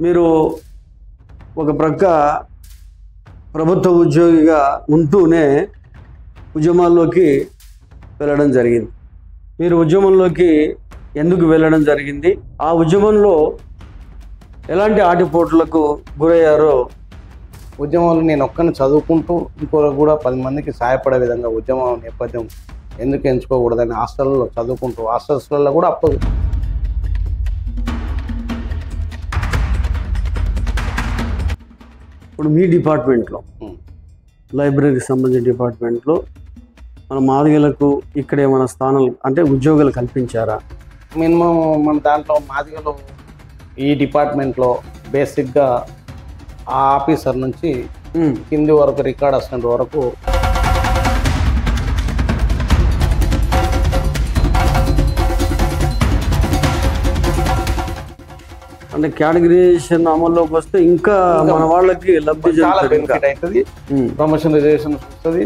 మీరు ఒక ప్రక్క ప్రభుత్వ ఉద్యోగిగా ఉంటూనే ఉద్యమాల్లోకి వెళ్ళడం జరిగింది. మీరు ఉద్యమంలోకి ఎందుకు వెళ్ళడం జరిగింది, ఆ ఉద్యమంలో ఎలాంటి ఆటిపోట్లకు గురయ్యారో? ఉద్యమంలో నేను ఒక్కరిని చదువుకుంటూ ఇంకొకరు కూడా 10 మందికి సహాయపడే విధంగా ఉద్యమం నేపథ్యం ఎందుకు ఎంచుకోకూడదని హాస్టల్లో చదువుకుంటూ హాస్టల్స్లలో కూడా అప్పుడు ఇప్పుడు మీ డిపార్ట్మెంట్లో, లైబ్రరీకి సంబంధించిన డిపార్ట్మెంట్లో మన మాదిగలకు ఇక్కడ ఏమైనా స్థానాలు అంటే ఉద్యోగాలు కల్పించారా? మినిమం మన దాంట్లో మాదిగలో ఈ డిపార్ట్మెంట్లో బేసిక్గా ఆ ఆఫీసర్ నుంచి కింది వరకు రికార్డ్ అసిస్టెంట్ వరకు అంటే కేటగిరైజేషన్ అమల్లోకి వస్తే ఇంకా మన వాళ్ళకి లబ్ధి చాలా బెనిఫిట్ అవుతుంది, ప్రమోషన్ రిజర్వేషన్ వస్తుంది,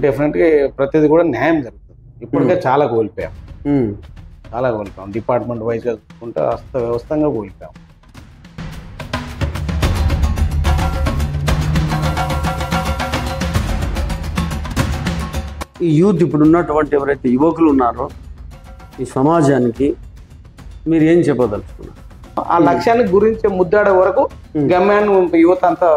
డెఫినెట్గా ప్రతిదీ కూడా న్యాయం జరుగుతుంది. ఇప్పటికే చాలా కోల్పోయాం, డిపార్ట్మెంట్ వైజ్గా చూసుకుంటే అస్త వ్యవస్థంగా కోల్పోయాం. ఈ యూత్ ఇప్పుడు ఉన్నటువంటి ఎవరైతే యువకులు ఉన్నారో ఈ సమాజానికి మీరు ఏం చెప్పదలుచుకున్నారు? ఆ లక్ష్యాన్ని గురించి ముద్దాడే వరకు గమ్యాన్ని యువత అంతా